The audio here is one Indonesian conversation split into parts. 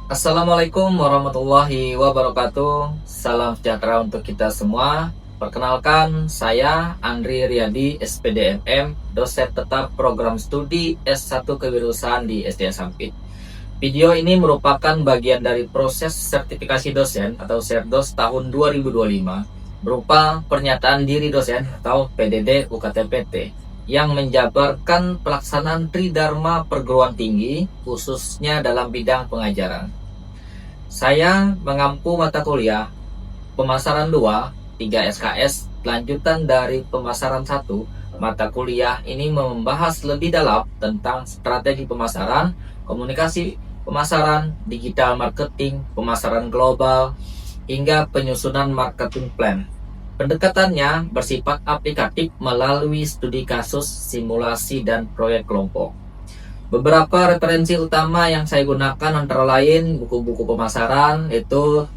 Assalamualaikum warahmatullahi wabarakatuh. Salam sejahtera untuk kita semua. Perkenalkan, saya Andri Riyadi, SPDMM, dosen tetap program studi S1 Kewirausahaan di SDN Sampit. Video ini merupakan bagian dari proses sertifikasi dosen atau Serdos tahun 2025 berupa pernyataan diri dosen atau PDD UKT-PT yang menjabarkan pelaksanaan Tridharma perguruan tinggi khususnya dalam bidang pengajaran. Saya mengampu mata kuliah pemasaran 2, 3 SKS, lanjutan dari pemasaran 1. Mata kuliah ini membahas lebih dalam tentang strategi pemasaran, komunikasi pemasaran, digital marketing, pemasaran global, hingga penyusunan marketing plan. Pendekatannya bersifat aplikatif melalui studi kasus, simulasi, dan proyek kelompok. Beberapa referensi utama yang saya gunakan antara lain buku-buku pemasaran, yaitu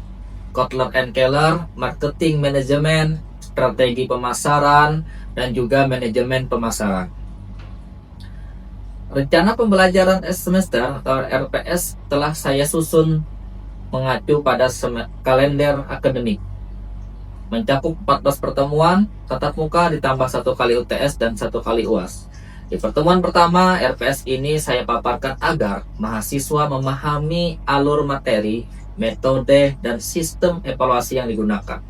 Kotler and Keller, Marketing Management, Strategi Pemasaran, dan juga Manajemen Pemasaran. Rencana pembelajaran semester atau RPS telah saya susun mengacu pada kalender akademik. Mencakup 14 pertemuan, tatap muka ditambah 1 kali UTS dan 1 kali UAS. Di pertemuan pertama, RPS ini saya paparkan agar mahasiswa memahami alur materi, metode, dan sistem evaluasi yang digunakan.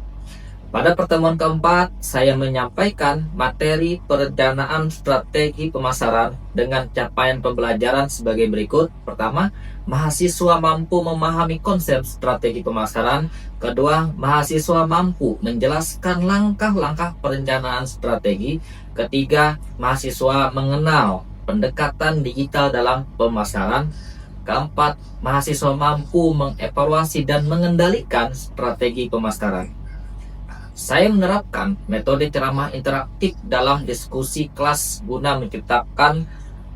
Pada pertemuan keempat, saya menyampaikan materi perencanaan strategi pemasaran dengan capaian pembelajaran sebagai berikut. Pertama, mahasiswa mampu memahami konsep strategi pemasaran. Kedua, mahasiswa mampu menjelaskan langkah-langkah perencanaan strategi. Ketiga, mahasiswa mengenal pendekatan digital dalam pemasaran. Keempat, mahasiswa mampu mengevaluasi dan mengendalikan strategi pemasaran. Saya menerapkan metode ceramah interaktif dalam diskusi kelas guna menciptakan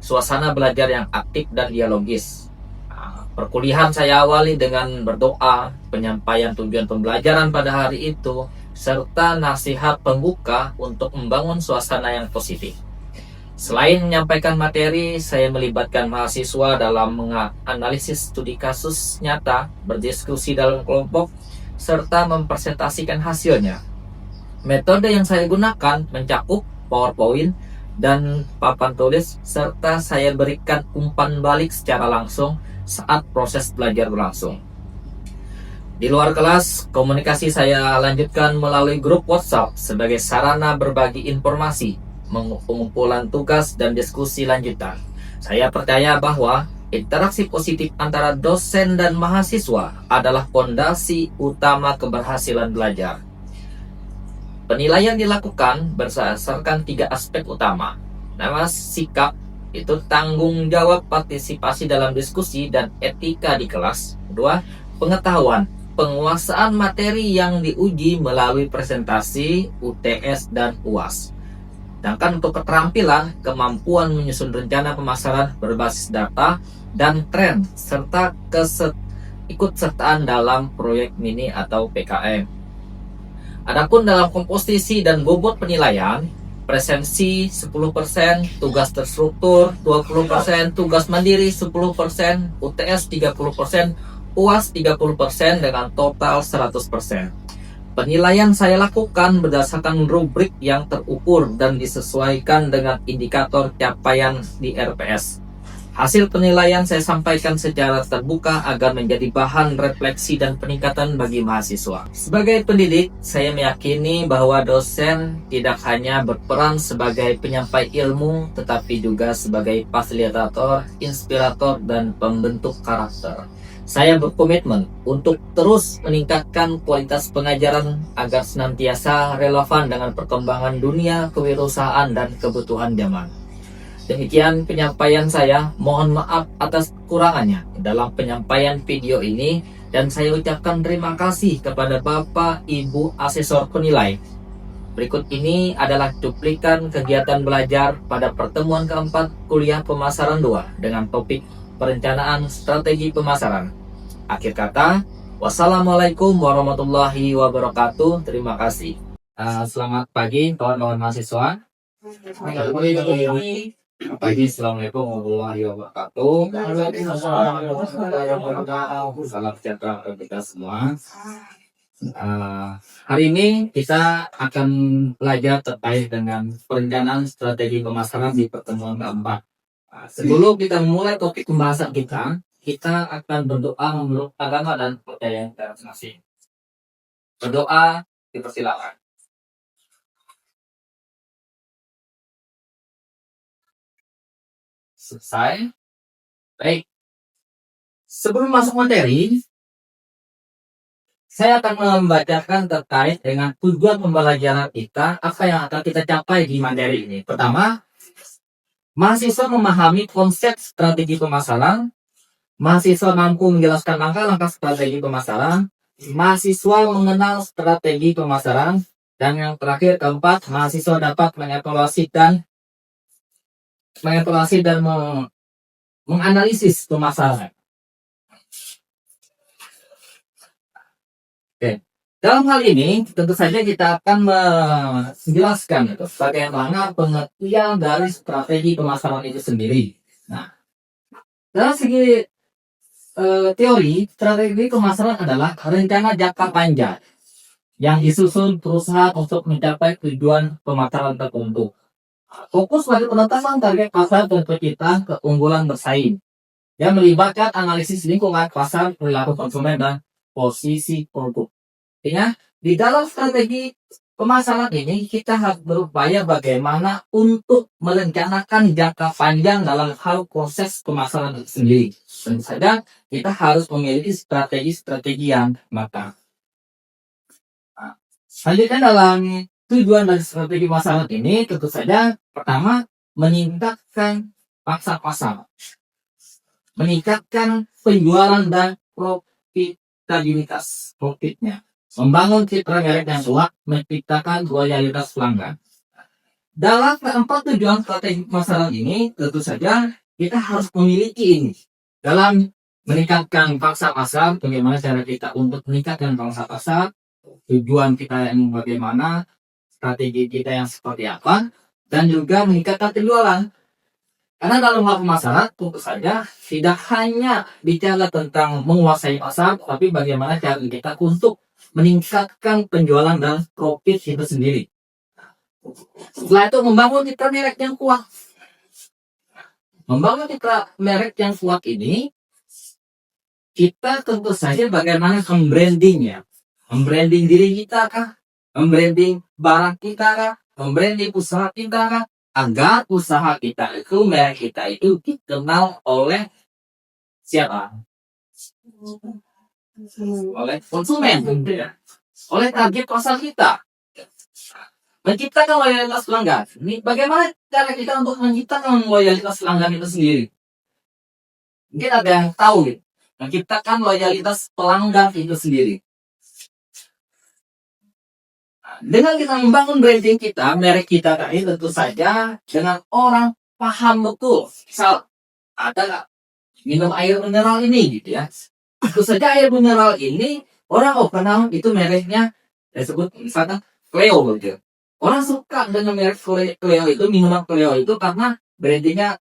suasana belajar yang aktif dan dialogis. Perkuliahan saya awali dengan berdoa, penyampaian tujuan pembelajaran pada hari itu, serta nasihat pembuka untuk membangun suasana yang positif. Selain menyampaikan materi, saya melibatkan mahasiswa dalam menganalisis studi kasus nyata, berdiskusi dalam kelompok, serta mempresentasikan hasilnya. Metode yang saya gunakan mencakup PowerPoint dan papan tulis, serta saya berikan umpan balik secara langsung saat proses belajar berlangsung. Di luar kelas, komunikasi saya lanjutkan melalui grup WhatsApp sebagai sarana berbagi informasi, pengumpulan tugas, dan diskusi lanjutan. Saya percaya bahwa interaksi positif antara dosen dan mahasiswa adalah fondasi utama keberhasilan belajar. Penilaian dilakukan berdasarkan 3 aspek utama. Nama sikap, itu tanggung jawab partisipasi dalam diskusi dan etika di kelas. Kedua, pengetahuan, penguasaan materi yang diuji melalui presentasi, UTS, dan UAS. Sedangkan untuk keterampilan, kemampuan menyusun rencana pemasaran berbasis data dan tren, serta ikutsertaan dalam proyek mini atau PKM. Adapun dalam komposisi dan bobot penilaian, presensi 10%, tugas terstruktur 20%, tugas mandiri 10%, UTS 30%, UAS 30% dengan total 100%. Penilaian saya lakukan berdasarkan rubrik yang terukur dan disesuaikan dengan indikator capaian di RPS. Hasil penilaian saya sampaikan secara terbuka agar menjadi bahan refleksi dan peningkatan bagi mahasiswa. Sebagai pendidik, saya meyakini bahwa dosen tidak hanya berperan sebagai penyampai ilmu, tetapi juga sebagai fasilitator, inspirator, dan pembentuk karakter. Saya berkomitmen untuk terus meningkatkan kualitas pengajaran agar senantiasa relevan dengan perkembangan dunia kewirausahaan dan kebutuhan zaman. Demikian penyampaian saya, mohon maaf atas kekurangannya dalam penyampaian video ini, dan saya ucapkan terima kasih kepada Bapak Ibu Asesor Penilai. Berikut ini adalah cuplikan kegiatan belajar pada pertemuan keempat kuliah pemasaran 2 dengan topik perencanaan strategi pemasaran. Akhir kata, wassalamualaikum warahmatullahi wabarakatuh. Terima kasih. Selamat pagi kawan-kawan mahasiswa. Pagi, assalamualaikum warahmatullahi wabarakatuh. Salam sejahtera untuk kita semua. Hari ini kita akan belajar terkait dengan perencanaan strategi pemasaran di pertemuan keempat. Sebelum kita mulai topik pembahasan kita akan berdoa menurut agama dan kepercayaan kita masing-masing. Berdoa, dipersilakan. Selesai. Baik. Sebelum masuk materi, saya akan membacakan terkait dengan tujuan pembelajaran kita, apa yang akan kita capai di materi ini. Pertama, mahasiswa memahami konsep strategi pemasaran, mahasiswa mampu menjelaskan langkah-langkah strategi pemasaran, mahasiswa mengenal strategi pemasaran, dan yang terakhir keempat, mahasiswa dapat mengevaluasi dan menganalisis pemasaran. Oke. Dalam hal ini, tentu saja kita akan menjelaskan bagaimana pengertian dari strategi pemasaran itu sendiri. Nah, dalam segi teori, strategi pemasaran adalah rencana jangka panjang yang disusun perusahaan untuk mencapai tujuan pemasaran tertentu. Fokus pada penetapan target pasar dan penciptaan keunggulan bersaing yang melibatkan analisis lingkungan pasar, perilaku konsumen, dan posisi produk. Artinya, di dalam strategi pemasaran ini kita harus berupaya bagaimana untuk merencanakan jangka panjang dalam hal proses pemasaran itu sendiri. Tentu saja kita harus memiliki strategi-strategi yang matang. Selanjutnya dalam tujuan dari strategi pemasaran ini tentu saja pertama meningkatkan pangsa pasar, meningkatkan penjualan dan profitnya, membangun citra merek yang kuat, menciptakan loyalitas pelanggan. Dalam keempat tujuan strategi pemasaran ini tentu saja kita harus memiliki ini. Dalam meningkatkan pangsa pasar, bagaimana cara kita untuk meningkatkan pangsa pasar, tujuan kita yang bagaimana, strategi kita yang seperti apa, dan juga meningkatkan penjualan. Karena dalam hal pemasaran tentu saja tidak hanya bicara tentang menguasai pasar, tapi bagaimana cara kita untuk meningkatkan penjualan dan profit itu sendiri. Setelah itu membangun citra merek yang kuat. Membangun citra merek yang kuat ini, kita tentu saja bagaimana membrandingnya. Membranding diri kita kah? Membranding barang kita kah? Membranding usaha kita kah? Agar usaha kita itu, merek kita itu dikenal oleh siapa? Oleh konsumen, oleh target pasar kita. Menciptakan loyalitas pelanggan. Ini bagaimana cara kita untuk menciptakan loyalitas pelanggan itu sendiri? Mungkin ada yang tahu gitu. Menciptakan loyalitas pelanggan itu sendiri. Dengan kita membangun branding kita, merek kita ini tentu saja dengan orang paham betul. Misal ada minum air mineral ini gitu ya. Tentu saja air mineral ini orang kenal itu mereknya disebut misalnya Cleo gitu. Orang suka dengan merek Cleo itu, minuman Cleo itu karena brandingnya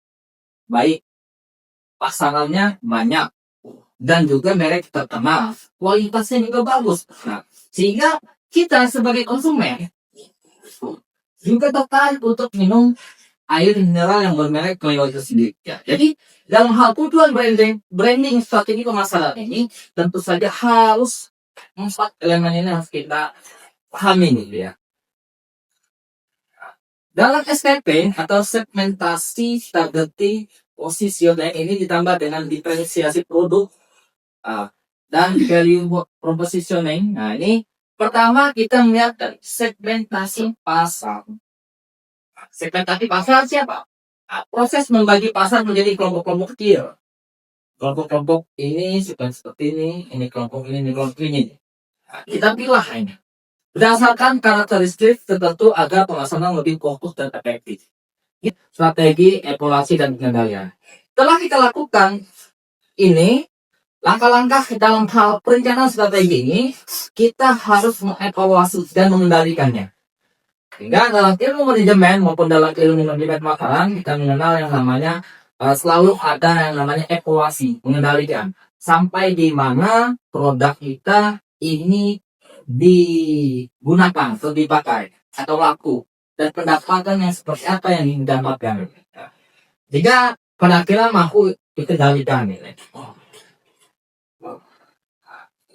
baik, pasarannya banyak, dan juga merek terkenal, kualitasnya juga bagus. Nah, sehingga kita sebagai konsumen juga tertarik untuk minum air mineral yang bermerek Cleo itu sendiri. Ya, jadi dalam hal tujuan branding strategi pemasaran ini tentu saja harus 4 elemen ini harus kita pahami gitu ya. Dalam STP atau segmentasi, targeting, positioning ini ditambah dengan diferensiasi produk dan value propositioning. Nah ini pertama kita melihat dari segmentasi pasar. Segmentasi pasar siapa? Nah, proses membagi pasar menjadi kelompok-kelompok kecil. Kelompok-kelompok ini seperti ini kelompok ini kelompok ini. Nah, kita pilih ini. Berdasarkan karakteristik tertentu agar pemasaran lebih fokus dan efektif. Strategi, evaluasi, dan pengendalian. Setelah kita lakukan ini, langkah-langkah dalam hal perencanaan strategi ini, kita harus mengevaluasi dan mengendalikannya. Sehingga dalam ilmu manajemen maupun dalam ilmu manajemen makanan kita mengenal yang namanya selalu ada yang namanya evaluasi, mengendalikan sampai di mana produk kita ini digunakan atau dipakai atau laku dan pendapatan yang seperti apa yang didapatkan. Jika pada akhirnya mampu dikendalikan ini.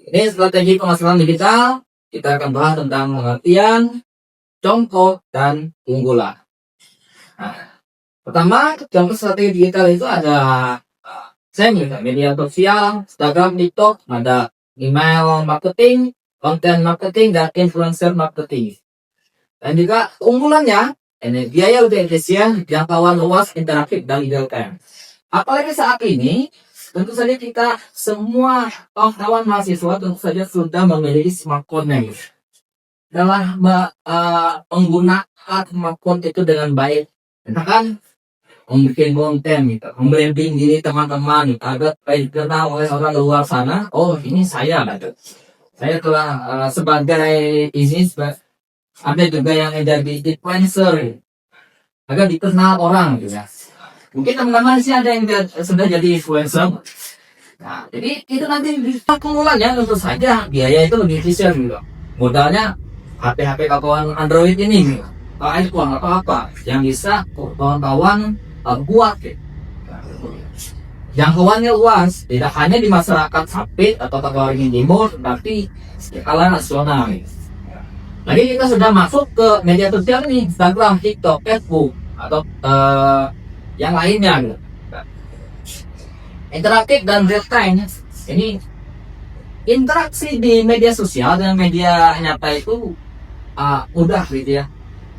Ini strategi pemasaran digital. Kita akan bahas tentang pengertian, contoh, dan unggulan. Nah, pertama, contoh strategi digital itu ada media sosial, Instagram, TikTok, ada email marketing, konten marketing, dan influencer marketing. Dan juga unggulannya, ini biaya lebih efisien, jangkauan luas, interaktif, dan real time. Apalagi saat ini, tentu saja kita semua kawan mahasiswa tentu saja sudah memiliki smartphone dalam menggunakan smartphone itu dengan baik. Misalkan membuat konten gitu, membranding diri teman-teman gitu, agar dikenal oleh orang luar sana. Oh, ini saya gitu. Saya telah sebagai ada juga yang jadi influencer agar dikenal orang gitu ya. Mungkin teman-teman sih ada yang sudah jadi influencer. Nah, jadi itu nanti bisa pengeluarannya tentu saja biaya itu lebih efisien gitu. Modalnya HP kawan Android ini, iPhone atau apa yang bisa kawan-kawan buat gitu. Jangkauannya luas, tidak hanya di masyarakat Sapit atau Taguaringin Timur, tapi skala nasional. Lagi kita sudah masuk ke media sosial nih, Instagram, TikTok, Facebook, atau yang lainnya gitu. Interaktif dan real time. Ini interaksi di media sosial dan media nyata itu mudah gitu ya.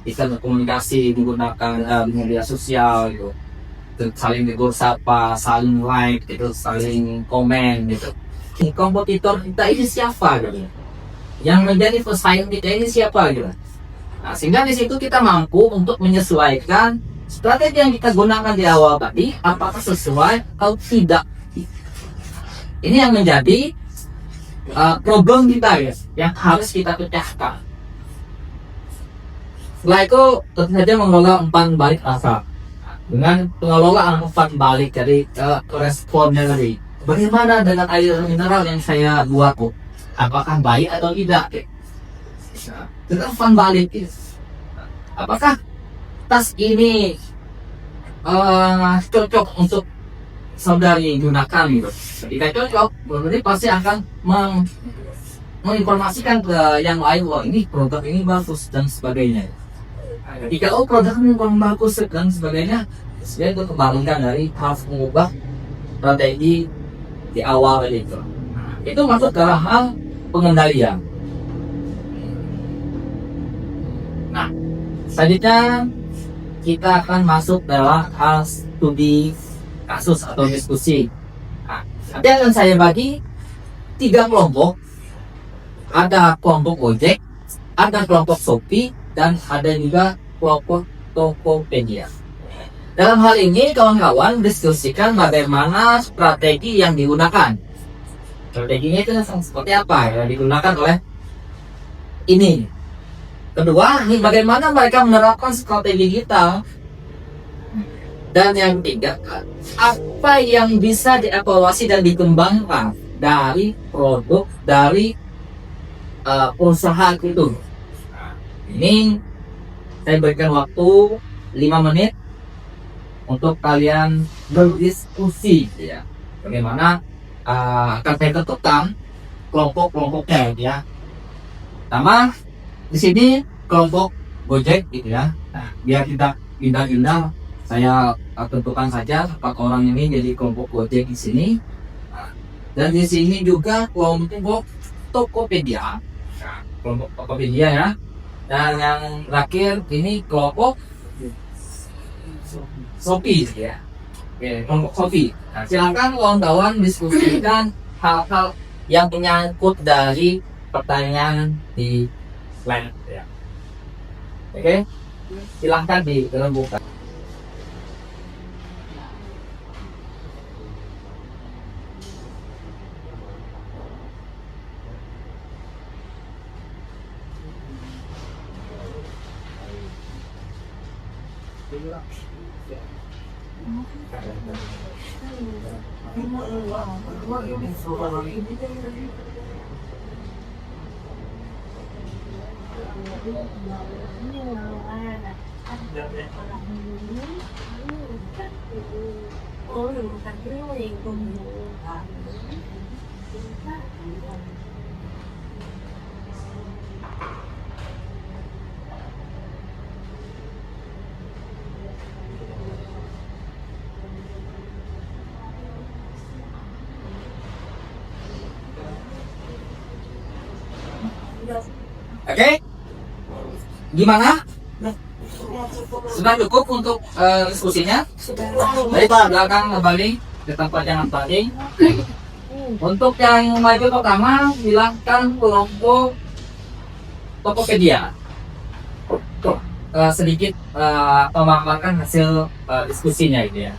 Bisa berkomunikasi menggunakan media sosial gitu. Saling tegur sapa, saling like gitu, saling komen gitu. Kompetitor kita ini siapa gitu? Yang menjadi pesaing kita ini siapa gitu. Nah, sehingga di situ kita mampu untuk menyesuaikan strategi yang kita gunakan di awal tadi, apakah sesuai atau tidak. Ini yang menjadi problem kita guys, yang harus kita pecahkan. Setelah itu tentu saja mengelola umpan balik rasa. Dengan pengelolaan umpan balik dari responnya tadi. Bagaimana dengan air mineral yang saya buat? Apakah baik atau tidak? Dengan umpan balik, apakah tas ini cocok untuk saudari gunakan gitu? Jika cocok, berarti pasti akan menginformasikan ke yang lain, wah ini produk ini bagus dan sebagainya. Jika produk ini kurang bagus dan sebagainya, saya itu kembalikan dari harus mengubah strategi di awal itu. Itu masuk ke hal pengendalian. Nah, selanjutnya kita akan masuk dalam hal studi kasus atau diskusi. Nah, nanti akan saya bagi 3 kelompok. Ada kelompok Gojek, ada kelompok Shopee, dan ada juga kelompok Tokopedia. Dalam hal ini kawan-kawan diskusikan bagaimana strategi yang digunakan. Strateginya itu seperti apa yang digunakan oleh ini. Kedua, bagaimana mereka menerapkan strategi kita. Dan yang ketiga, apa yang bisa dievaluasi dan dikembangkan dari produk, dari usaha itu. Ini saya berikan waktu 5 menit untuk kalian berdiskusi ya. Bagaimana akan saya tentukan kelompok-kelompoknya ya. Pertama di sini kelompok Gojek gitu ya. Nah, biar tidak indah-indah, saya tentukan saja apakah orang ini jadi kelompok Gojek di sini. Nah, dan di sini juga kelompok Tokopedia. Nah, kelompok Tokopedia ya. Dan yang terakhir ini kelompok Shopee ya. Oke, kelompok Shopee. Nah, silakan kawan-kawan diskusikan hal-hal yang menyangkut dari pertanyaan di slide ya. Oke, silahkan dirembukan. Oke, gimana? Sudah cukup untuk diskusinya? Baik, belakang kembali ke tempat yang tadi. Untuk yang maju pertama, silahkan kelompok Tokopedia. Sedikit memaparkan hasil diskusinya gitu ya.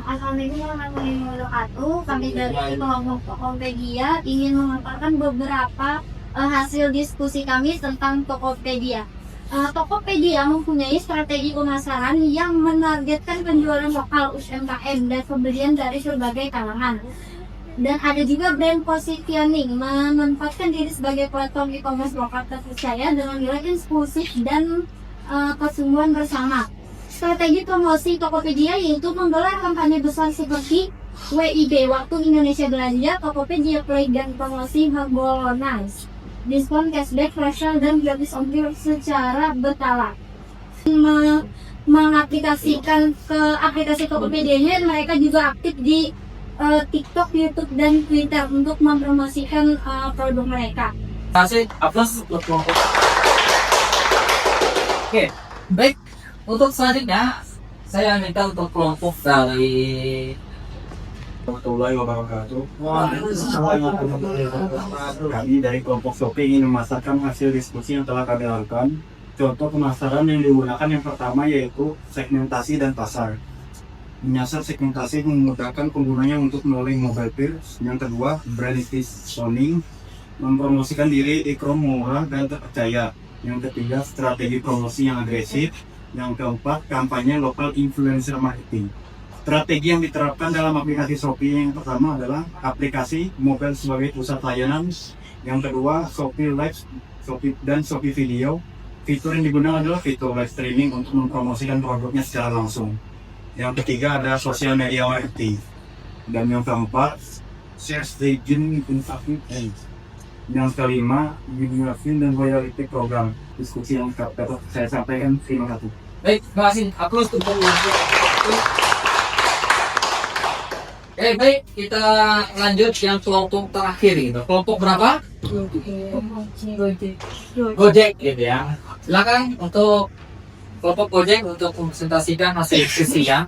Assalamualaikum warahmatullahi wabarakatuh. Kami dari kelompok Tokopedia ingin memaparkan beberapa hasil diskusi kami tentang Tokopedia. Tokopedia mempunyai strategi pemasaran yang menargetkan penjualan lokal UMKM dan pembelian dari berbagai kalangan. Dan ada juga brand positioning, memanfaatkan diri sebagai platform e-commerce lokal terpercaya dengan nilai eksklusif dan kesungguhan bersama. Strategi promosi Tokopedia yaitu menggelar kampanye besar seperti WIB Waktu Indonesia Belanja, Tokopedia Play, dan promosi Harbolnas, diskon cashback, flash sale, dan gratis ongkir secara berkala. Mengaplikasikan ke aplikasi Tokopedia-nya, mereka juga aktif di TikTok, YouTube, dan Twitter untuk mempromosikan produk mereka. Terima kasih, aplaus untuk kelompok. Oke, baik. Untuk selanjutnya, saya minta untuk kelompok dari Warahmatullahi wabarakatuh. Kami dari kelompok Shopee ingin memasarkan hasil diskusi yang telah kami lakukan. Contoh pemasaran yang digunakan yang pertama yaitu segmentasi dan pasar. Menyasar segmentasi memudahkan penggunanya untuk melalui mobile peers. Yang kedua, brand positioning, mempromosikan diri ikrom murah dan terpercaya. Yang ketiga, strategi promosi yang agresif. Yang keempat, kampanye lokal influencer marketing. Strategi yang diterapkan dalam aplikasi Shopee yang pertama adalah aplikasi mobile sebagai pusat layanan. Yang kedua, Shopee Live, dan Shopee Video. Fitur yang digunakan adalah fitur live streaming untuk mempromosikan produknya secara langsung. Yang ketiga ada social media marketing. Dan yang keempat, search engine marketing. Yang kelima, union dan loyalty program. Diskusi yang dapat saya sampaikan. Terima kasih. baik, terima kasih. Aplaus untuk kelompok. Oke, baik, kita lanjut yang kelompok terakhir itu. Kelompok berapa? Gojek gitu ya. Silakan untuk kelompok Gojek untuk mempresentasikan hasil diskusinya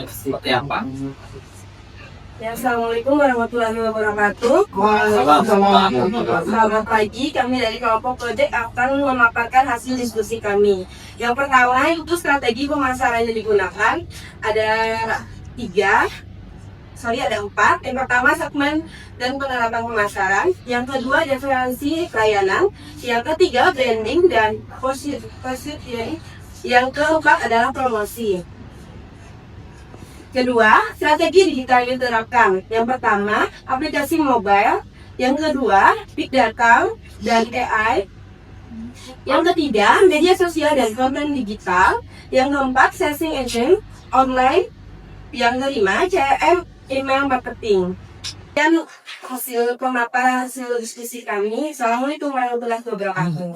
seperti apa. Ya, Assalamualaikum warahmatullahi wabarakatuh. Selamat pagi, kami dari kelompok Gojek akan memaparkan hasil diskusi kami. Yang pertama itu strategi pemasaran yang digunakan ada empat. Yang pertama segmen dan penerapan pemasaran. Yang kedua diferensi pelayanan. Yang ketiga branding dan positioning. Yang keempat adalah promosi. Kedua, strategi digital yang diterapkan. Yang pertama, aplikasi mobile. Yang kedua, big data dan AI. Yang ketiga, media sosial dan konten digital. Yang keempat, searching engine online. Yang kelima, CRM email marketing. Dan hasil pemaparan hasil diskusi kami. Assalamualaikum warahmatullahi wabarakatuh.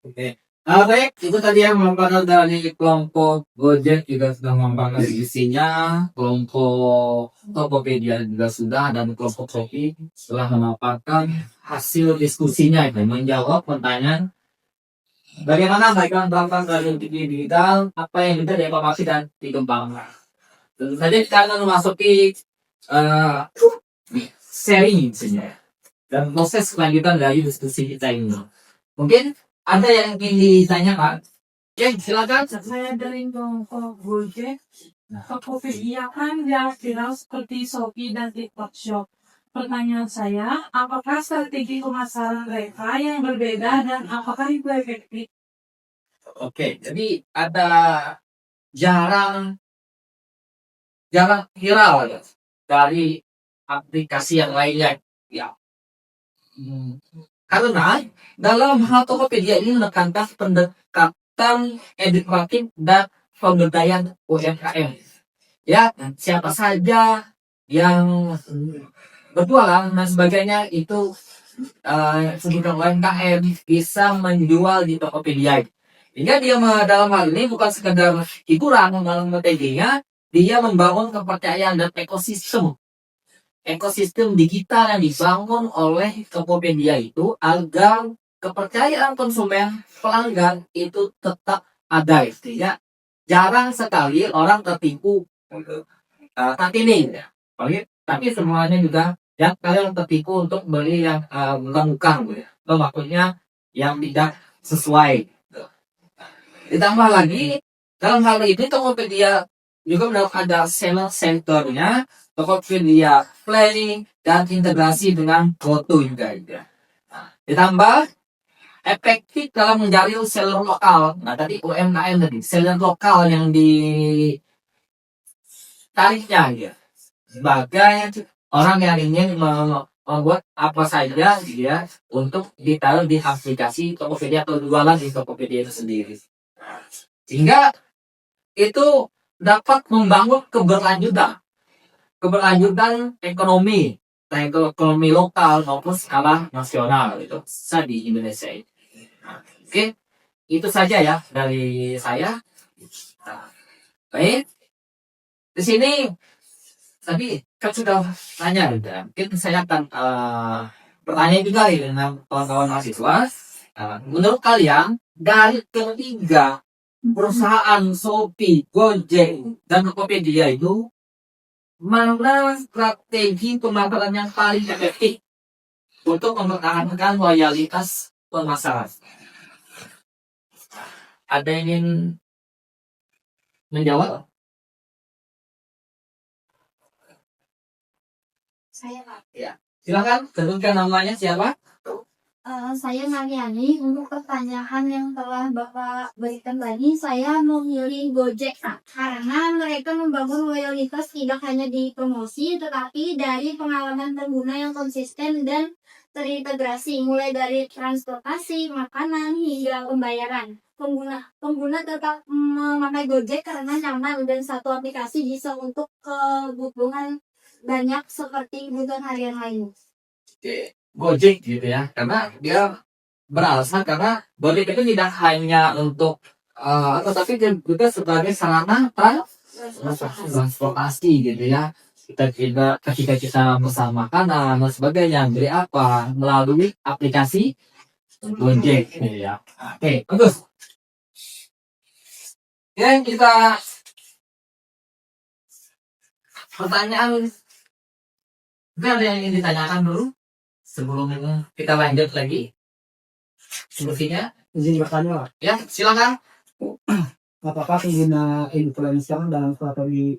Oke. Baik, itu tadi yang memaparkan dari kelompok Gojek juga sudah memaparkan isinya, kelompok Tokopedia juga sudah, dan kelompok Shopee setelah memaparkan hasil diskusinya itu menjawab pertanyaan bagaimana mereka melakukan strategi digital, apa yang bisa dievaluasi dan dikembangkan. Tentu saja kita akan memasuki sharing misalnya dan proses kelanjutan dari diskusi kita ini. Mungkin ada yang ingin ditanyakan? Oke, silakan. Saya dari kelompok Gojek Tokopedia kan yang viral seperti Shopee dan TikTok Shop. Pertanyaan saya, apakah strategi pemasaran mereka yang berbeda dan apakah itu efektif? Oke, jadi ada jarang jarang viral ya dari aplikasi yang lainnya. Ya. Karena dalam hal Tokopedia ini menekankan pendekatan edukatif dan pemberdayaan UMKM. Ya, siapa saja yang berjualan dan sebagainya itu sebagai UMKM bisa menjual di Tokopedia. Sehingga dia dalam hal ini bukan sekedar hiburan dalam strateginya, dia membangun kepercayaan dan ekosistem digital yang dibangun oleh Tokopedia itu agar kepercayaan konsumen pelanggan itu tetap ada, ya. Jarang sekali orang tertipu saat ini, ya. Tapi semuanya juga yang kalian tertipu untuk beli yang menemukan, ya. Itu maksudnya yang tidak sesuai. Ditambah lagi dalam hal ini Tokopedia juga ada seller centernya, Tokopedia planning dan integrasi dengan GoTo juga. Nah, ditambah efektif dalam menjaring seller lokal. Nah tadi UMKM tadi seller lokal yang ditariknya ya. Sebagai orang yang ingin membuat apa saja dia untuk ditaruh di aplikasi Tokopedia atau jualan di Tokopedia itu sendiri. Sehingga itu dapat membangun keberlanjutan ekonomi, baik ekonomi lokal maupun skala nasional itu bisa di Indonesia ini. Oke, itu saja ya dari saya. Nah, baik, di sini tadi kan sudah tanya juga. Mungkin saya akan bertanya juga dengan kawan-kawan mahasiswa. Menurut kalian dari ketiga perusahaan Shopee, Gojek, dan Tokopedia itu mana strategi pemasaran yang paling efektif untuk mempertahankan loyalitas pemasaran? Ada yang ingin menjawab? Saya Pak. Ya, silakan tentukan namanya siapa? Saya Mariani. Untuk pertanyaan yang telah Bapak berikan tadi, saya memilih Gojek Kak. Karena mereka membangun loyalitas tidak hanya di promosi, tetapi dari pengalaman pengguna yang konsisten dan terintegrasi, mulai dari transportasi, makanan, hingga pembayaran. Pengguna tetap memakai Gojek karena nyaman dan satu aplikasi bisa untuk kebutuhan banyak seperti kebutuhan harian lain. Gojek gitu ya, karena dia beralasan karena Gojek itu tidak hanya untuk tetapi juga sebagai sarana transportasi gitu ya. Ketika kita pesan makanan dan sebagainya beli apa melalui aplikasi Gojek gitu ya. Oke, bagus. Ya, kita pertanyaan ada yang ingin ditanyakan dulu sebelum kita lanjut lagi diskusinya. Izin bertanya, Ya, silakan. apakah pengguna influencer dalam strategi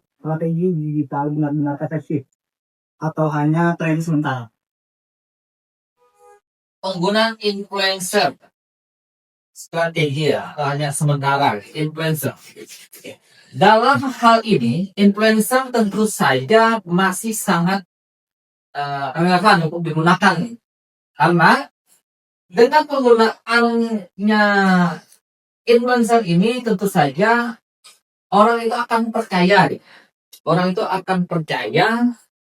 digital benar-benar efektif atau hanya tren sementara? Penggunaan influencer strategi ya hanya sementara influencer. Dalam hal ini influencer tentu saja masih sangat relevan untuk digunakan karena dengan penggunaannya influencer ini tentu saja orang itu akan percaya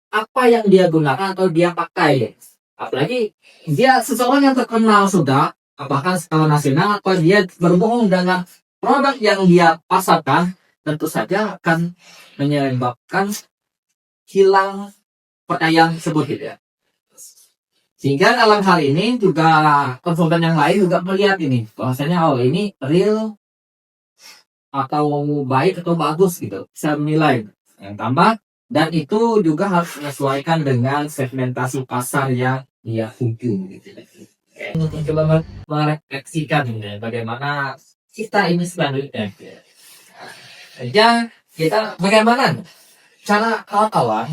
apa yang dia gunakan atau dia pakai, apalagi dia seseorang yang terkenal sudah bahkan skala nasional atau dia berbohong dengan produk yang dia pasarkan, tentu saja akan menyebabkan hilang percayaan tersebut gitu ya. Sehingga dalam hal ini juga konsultan yang lain juga melihat ini bahwasanya ini real atau baik atau bagus gitu, bisa menilai yang tambah, dan itu juga harus menyesuaikan dengan segmentasi pasar yang dia tuju gitu. Untuk coba merefleksikan bagaimana kita ini selanjutnya. Ya, kita bagaimana cara kawan-kawan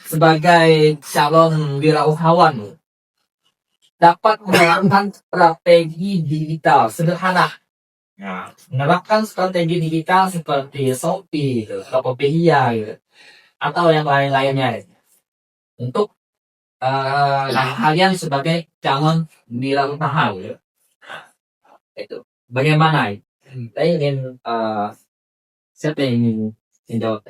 sebagai calon wirausahawan dapat menerapkan strategi digital sederhana. Nah, menerapkan strategi digital seperti Shopee, Tokopedia, gitu, atau yang lain-lainnya untuk kalian sebagai calon wirausaha. Gitu. Itu bagaimana? Saya ingin siapa yang ingin menjawab?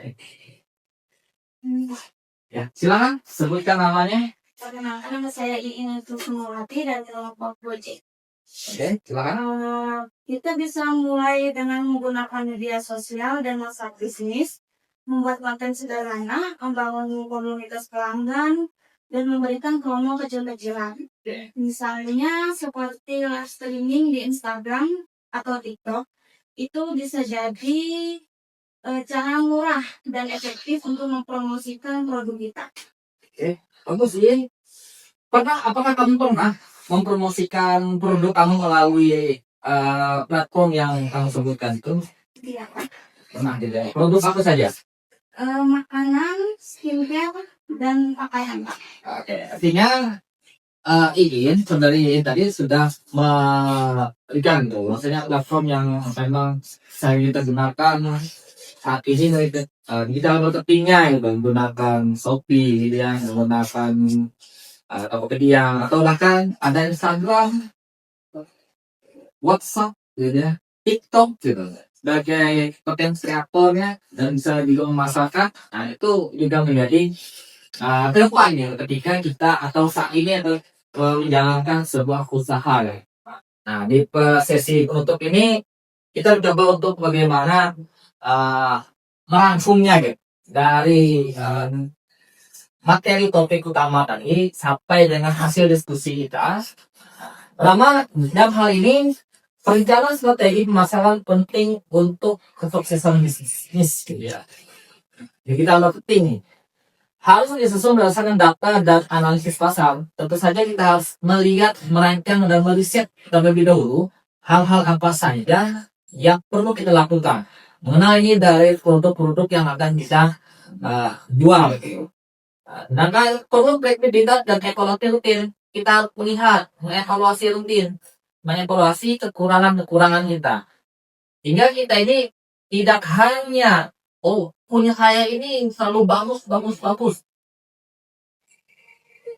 Ya, silakan sebutkan namanya. Perkenalkan, nama saya Iin Kusumawati dari kelompok Gojek. Oke, silakan. Kita bisa mulai dengan menggunakan media sosial dan masak bisnis, membuat konten sederhana, membangun komunitas pelanggan, dan memberikan promo kecil-kecilan. Misalnya seperti live streaming di Instagram atau TikTok, itu bisa jadi cara murah dan efektif untuk mempromosikan produk kita. Bagus sih. Apakah kamu pernah mempromosikan produk kamu melalui platform yang kamu sebutkan itu? Iya, Pak. Pernah tidak? Produk apa saja? Makanan, skincare, dan pakaian, Pak. Oke, artinya Iin sebenarnya tadi sudah memberikan tuh, maksudnya platform yang memang saya kita gunakan saat ini digital marketingnya gitu, menggunakan Shopee gitu ya, menggunakan Tokopedia atau bahkan ada Instagram, WhatsApp gitu ya, TikTok gitu sebagai konten kreatornya dan bisa juga memasarkan. Nah itu juga menjadi kedepannya ketika kita atau saat ini atau menjalankan sebuah usaha ya. Nah di sesi penutup ini kita coba untuk bagaimana melangsungnya gitu dari materi topik utama tadi sampai dengan hasil diskusi kita. Pertama, dalam hal ini perencanaan strategi pemasaran penting untuk kesuksesan bisnis gitu ya. Jadi kita penting harus disusun berdasarkan data dan analisis pasar. Tentu saja kita harus melihat, merancang dan meriset terlebih dahulu hal-hal apa saja yang perlu kita lakukan mengenai dari produk-produk yang akan kita jual. Gitu. Sedangkan perlu fleksibilitas dan evaluasi rutin. Kita harus melihat, mengevaluasi rutin, mengevaluasi kekurangan-kekurangan kita. Hingga kita ini tidak hanya, punya saya ini selalu bagus.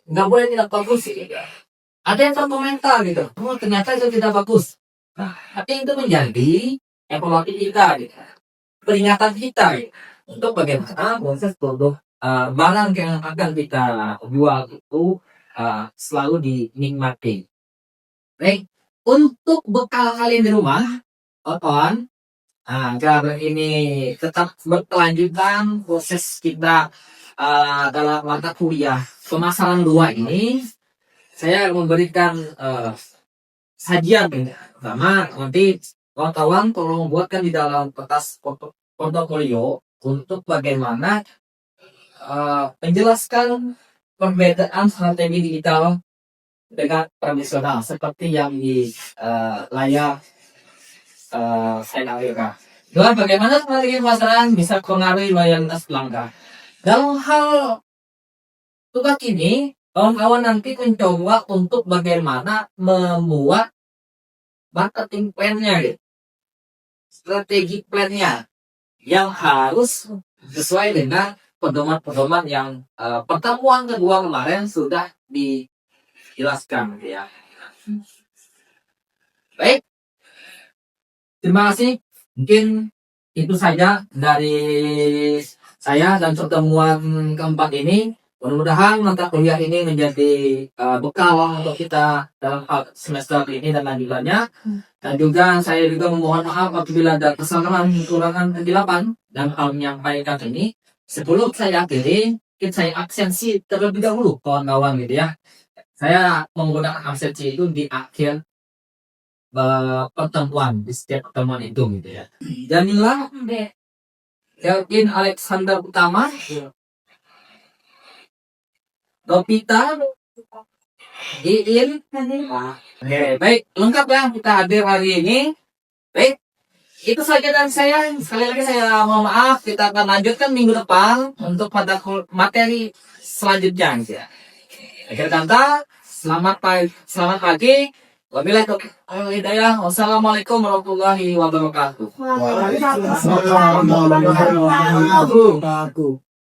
Nggak boleh tidak bagus sih. Ada yang terkomentar gitu, ternyata itu tidak bagus. Nah, tapi itu menjadi evaluasi kita, gitu. Peringatan kita gitu. Untuk bagaimana proses produk barang yang akan kita jual itu selalu dinikmati. Baik, untuk bekal kalian di rumah, kawan, agar ini tetap berkelanjutan proses kita dalam mata kuliah pemasaran 2 ini, saya memberikan sajian pertama nanti kawan-kawan tolong buatkan di dalam kertas portofolio untuk bagaimana menjelaskan perbedaan strategi digital dengan tradisional seperti yang di layar saya tampilkan. Dua, bagaimana strategi pemasaran bisa mempengaruhi loyalitas pelanggan. Dalam hal tugas ini, kawan-kawan nanti mencoba untuk bagaimana membuat marketing plan-nya, gitu. Strategi plan-nya yang harus sesuai dengan pedoman-pedoman yang pertemuan kedua kemarin sudah dijelaskan, gitu ya. Baik, terima kasih. Mungkin itu saja dari saya dan pertemuan keempat ini. Mudah-mudahan mata kuliah ini menjadi bekal untuk kita dalam semester ini dan lanjutannya. Dan juga saya juga memohon maaf apabila ada kesalahan, kekurangan, kegelapan dan hal menyampaikan ini. Sebelum saya akhiri, mungkin saya absensi terlebih dahulu kawan-kawan gitu ya. Saya menggunakan absensi itu di akhir pertemuan, di setiap pertemuan itu gitu ya. Jamila, Kelvin Alexander Utama, Dopita, Iin. Oke, baik, lengkap ya kita hadir hari ini. Baik, Itu saja dari saya. Sekali lagi saya mohon maaf. Kita akan lanjutkan minggu depan untuk materi selanjutnya. Ya. Akhir kata, selamat pagi. Wabillahi taufiq wal hidayah. Wassalamualaikum warahmatullahi wabarakatuh. Waalaikumsalam warahmatullahi wabarakatuh.